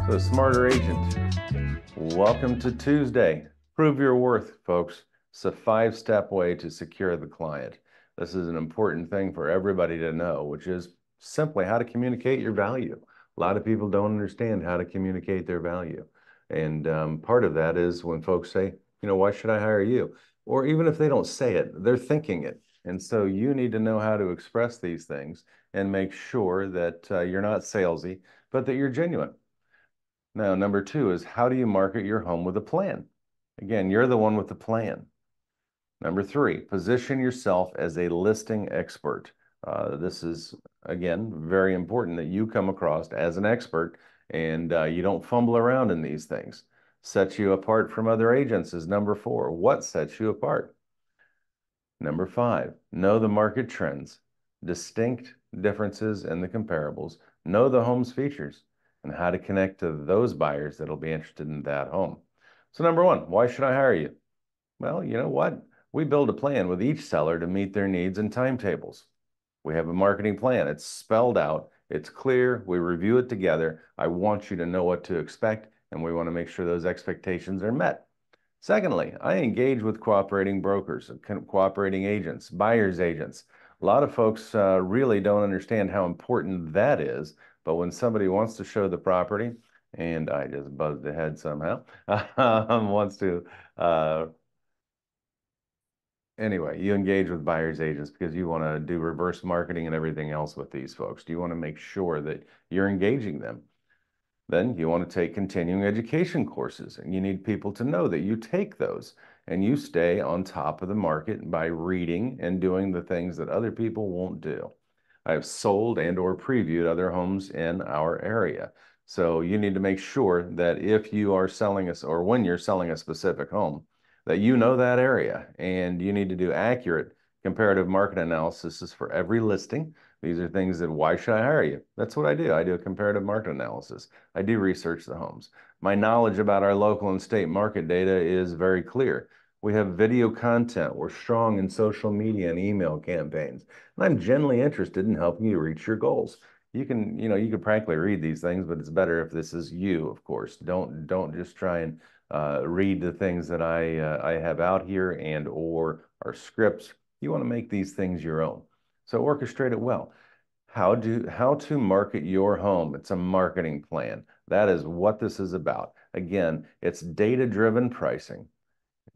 The Smarter Agent. Welcome to Tuesday. Prove your worth, folks. It's a 5-step way to secure the client. This is an important thing for everybody to know, which is simply how to communicate your value. A lot of people don't understand how to communicate their value. And part of that is when folks say, why should I hire you? Or even if they don't say it, they're thinking it. And so you need to know how to express these things and make sure that you're not salesy, but that you're genuine. Now, number two is how do you market your home with a plan? Again, you're the one with the plan. Number three, position yourself as a listing expert. This is, again, very important that you come across as an expert and you don't fumble around in these things. Sets you apart from other agents is number four. What sets you apart? Number five, know the market trends, distinct differences in the comparables, know the home's features, and how to connect to those buyers that'll be interested in that home. So number one, why should I hire you? Well, you know what? We build a plan with each seller to meet their needs and timetables. We have a marketing plan. It's spelled out. It's clear. We review it together. I want you to know what to expect, and we want to make sure those expectations are met. Secondly, I engage with cooperating brokers, cooperating agents, buyer's agents. A lot of folks really don't understand how important that is, but when somebody wants to show the property, and I just buzzed ahead somehow, wants to, anyway, you engage with buyer's agents because you want to do reverse marketing and everything else with these folks. You want to make sure that you're engaging them. Then you want to take continuing education courses, and you need people to know that you take those and you stay on top of the market by reading and doing the things that other people won't do. I've sold and or previewed other homes in our area. So you need to make sure that if you are selling us or when you're selling a specific home, that you know that area, and you need to do accurate comparative market analysis for every listing. These are things that, why should I hire you? That's what I do. I do a comparative market analysis. I do research the homes. My knowledge about our local and state market data is very clear. We have video content. We're strong in social media and email campaigns. And I'm genuinely interested in helping you reach your goals. You can practically read these things, but it's better if this is you, of course. Don't just try and read the things that I have out here and or our scripts. You want to make these things your own. So orchestrate it well. How to market your home. It's a marketing plan. That is what this is about. Again, it's data-driven pricing.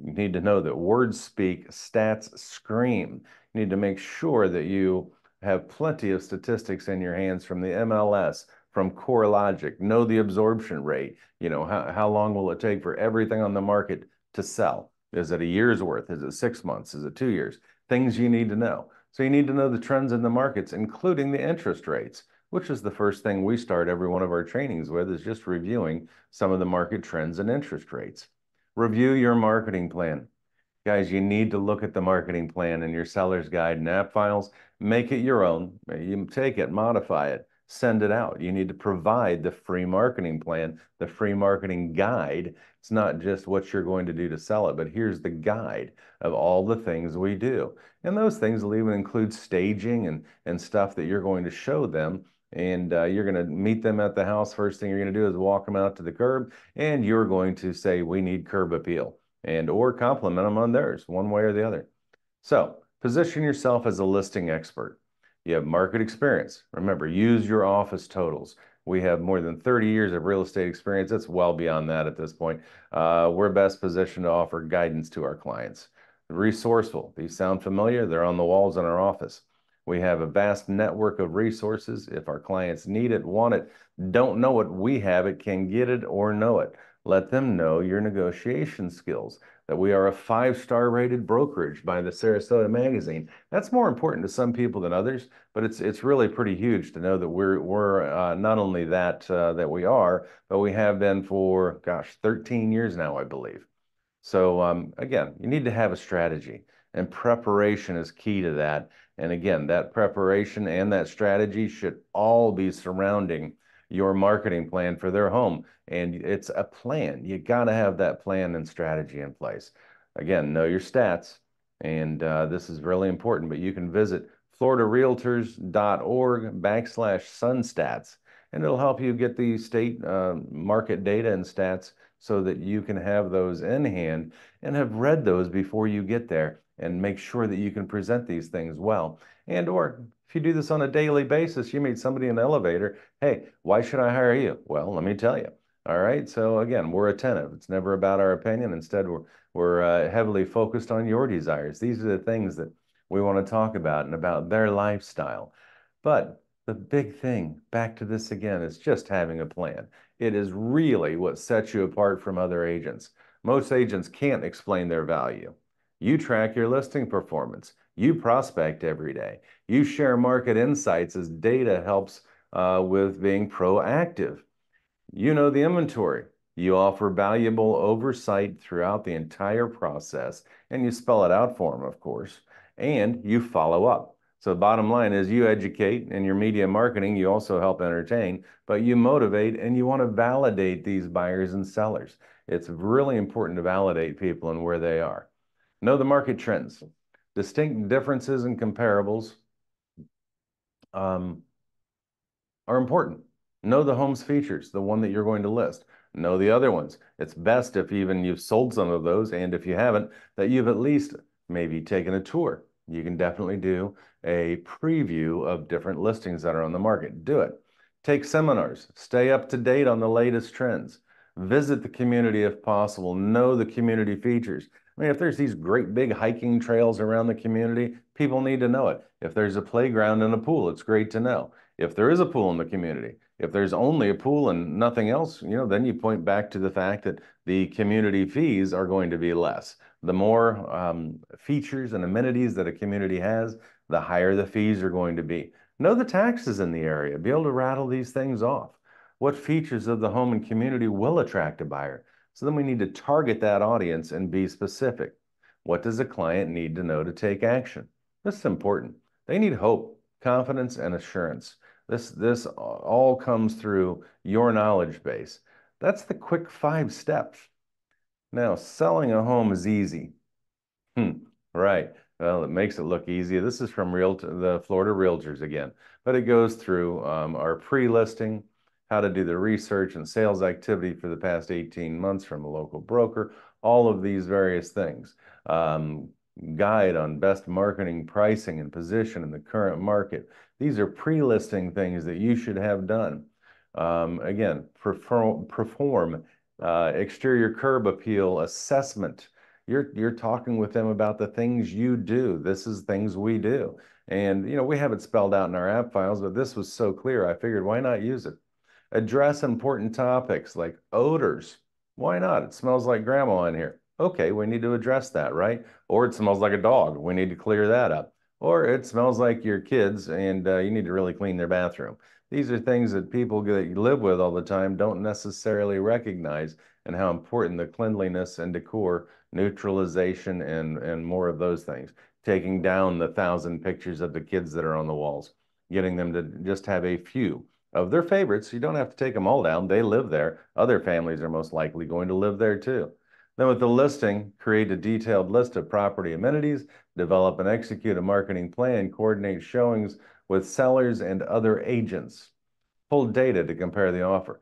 You need to know that words speak, stats scream. You need to make sure that you have plenty of statistics in your hands from the MLS, from CoreLogic, know the absorption rate. How long will it take for everything on the market to sell? Is it a year's worth? Is it 6 months? Is it 2 years? Things you need to know. So you need to know the trends in the markets, including the interest rates, which is the first thing we start every one of our trainings with, is just reviewing some of the market trends and interest rates. Review your marketing plan. Guys, you need to look at the marketing plan in your seller's guide and app files. Make it your own. You take it, modify it, send it out. You need to provide the free marketing plan, the free marketing guide. It's not just what you're going to do to sell it, but here's the guide of all the things we do. And those things will even include staging and stuff that you're going to show them. And you're going to meet them at the house. First thing you're going to do is walk them out to the curb, and you're going to say, we need curb appeal, and or compliment them on theirs, one way or the other. So position yourself as a listing expert. You have market experience. Remember, use your office totals. We have more than 30 years of real estate experience. It's well beyond that at this point. We're best positioned to offer guidance to our clients. Resourceful. These sound familiar? They're on the walls in our office. We have a vast network of resources. If our clients need it, want it, don't know it, we have it, can get it or know it. Let them know your negotiation skills, that we are a 5-star rated brokerage by the Sarasota Magazine. That's more important to some people than others, but it's really pretty huge to know that we're not only that we are, but we have been for, gosh, 13 years now, I believe. So again, you need to have a strategy, and preparation is key to that. And again, that preparation and that strategy should all be surrounding your marketing plan for their home. And it's a plan. You got to have that plan and strategy in place. Again, know your stats. And this is really important, but you can visit floridarealtors.org/sunstats. and it'll help you get the state market data and stats so that you can have those in hand and have read those before you get there and make sure that you can present these things well. And or if you do this on a daily basis, you meet somebody in the elevator, hey, why should I hire you? Well, let me tell you. All right. So again, we're attentive. It's never about our opinion. Instead, we're heavily focused on your desires. These are the things that we want to talk about and about their lifestyle. But the big thing, back to this again, is just having a plan. It is really what sets you apart from other agents. Most agents can't explain their value. You track your listing performance. You prospect every day. You share market insights as data helps with being proactive. You know the inventory. You offer valuable oversight throughout the entire process, and you spell it out for them, of course, and you follow up. So the bottom line is you educate in your media marketing, you also help entertain, but you motivate and you want to validate these buyers and sellers. It's really important to validate people and where they are. Know the market trends, distinct differences and comparables. Are important. Know the home's features, the one that you're going to list. Know the other ones. It's best if even you've sold some of those, and if you haven't, that you've at least maybe taken a tour. You can definitely do a preview of different listings that are on the market. Do it. Take seminars. Stay up to date on the latest trends. Visit the community if possible. Know the community features. I mean, if there's these great big hiking trails around the community, people need to know it. If there's a playground and a pool, it's great to know. If there is a pool in the community, if there's only a pool and nothing else, then you point back to the fact that the community fees are going to be less. The more features and amenities that a community has, the higher the fees are going to be. Know the taxes in the area. Be able to rattle these things off. What features of the home and community will attract a buyer? So then we need to target that audience and be specific. What does a client need to know to take action? This is important. They need hope, confidence, and assurance. This all comes through your knowledge base. That's the quick 5 steps. Now, selling a home is easy. Right. Well, it makes it look easy. This is from the Florida Realtors again, but it goes through our pre-listing, how to do the research and sales activity for the past 18 months from a local broker, all of these various things. Guide on best marketing, pricing, and position in the current market. These are pre-listing things that you should have done. Again, perform exterior curb appeal assessment. You're talking with them about the things you do. This is things we do. And, we have it spelled out in our app files, but this was so clear, I figured, why not use it? Address important topics like odors. Why not? It smells like grandma in here. Okay, we need to address that, right? Or it smells like a dog. We need to clear that up. Or it smells like your kids and you need to really clean their bathroom. These are things that people that you live with all the time don't necessarily recognize, and how important the cleanliness and decor, neutralization, and more of those things. Taking down the 1,000 pictures of the kids that are on the walls, getting them to just have a few of their favorites. You don't have to take them all down. They live there. Other families are most likely going to live there too. Then with the listing, create a detailed list of property amenities, develop and execute a marketing plan, coordinate showings with sellers and other agents, pull data to compare the offer,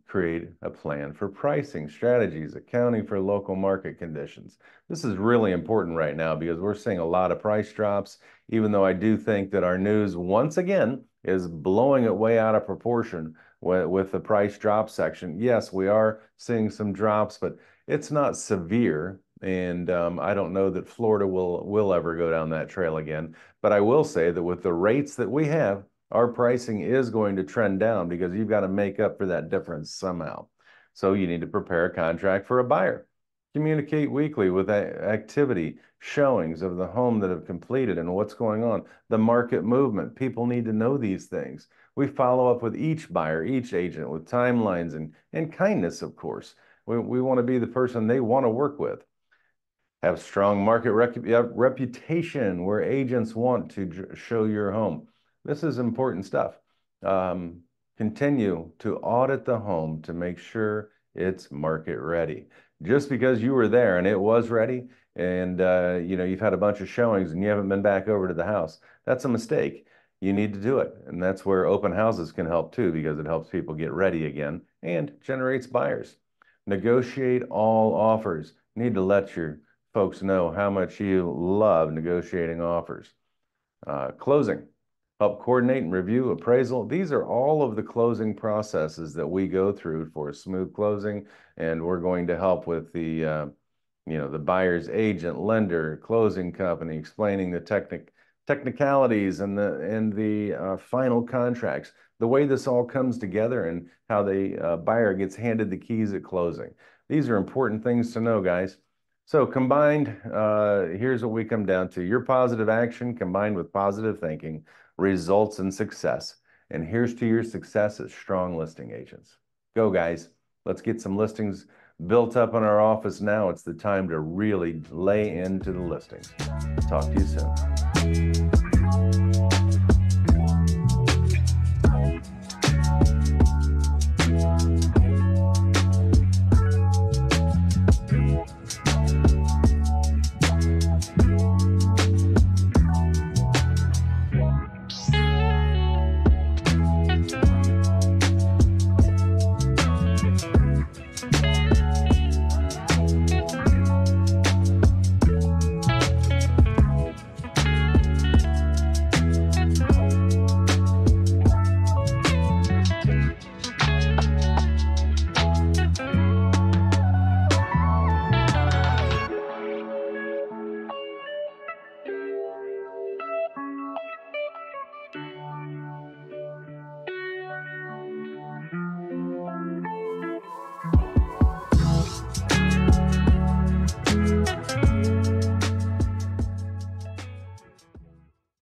create a plan for pricing, strategies, accounting for local market conditions. This is really important right now because we're seeing a lot of price drops, even though I do think that our news, once again, is blowing it way out of proportion with the price drop section. Yes, we are seeing some drops, but it's not severe. And I don't know that Florida will ever go down that trail again. But I will say that with the rates that we have, our pricing is going to trend down because you've got to make up for that difference somehow. So you need to prepare a contract for a buyer. Communicate weekly with activity, showings of the home that have completed and what's going on, the market movement. People need to know these things. We follow up with each buyer, each agent with timelines and kindness, of course. We want to be the person they want to work with. Have strong market reputation where agents want to show your home. This is important stuff. Continue to audit the home to make sure it's market ready. Just because you were there and it was ready and you've had a bunch of showings and you haven't been back over to the house, that's a mistake. you need to do it. And that's where open houses can help too, because it helps people get ready again and generates buyers. Negotiate all offers. You need to let your folks know how much you love negotiating offers. Closing. Help coordinate and review appraisal. These are all of the closing processes that we go through for a smooth closing, and we're going to help with the the buyer's agent, lender, closing company, explaining the technicalities and the final contracts, the way this all comes together, and how the buyer gets handed the keys at closing. These are important things to know, guys. So combined, here's what we come down to. Your positive action combined with positive thinking results in success. And here's to your success as strong listing agents. Go, guys. Let's get some listings built up in our office now. It's the time to really lay into the listings. Talk to you soon.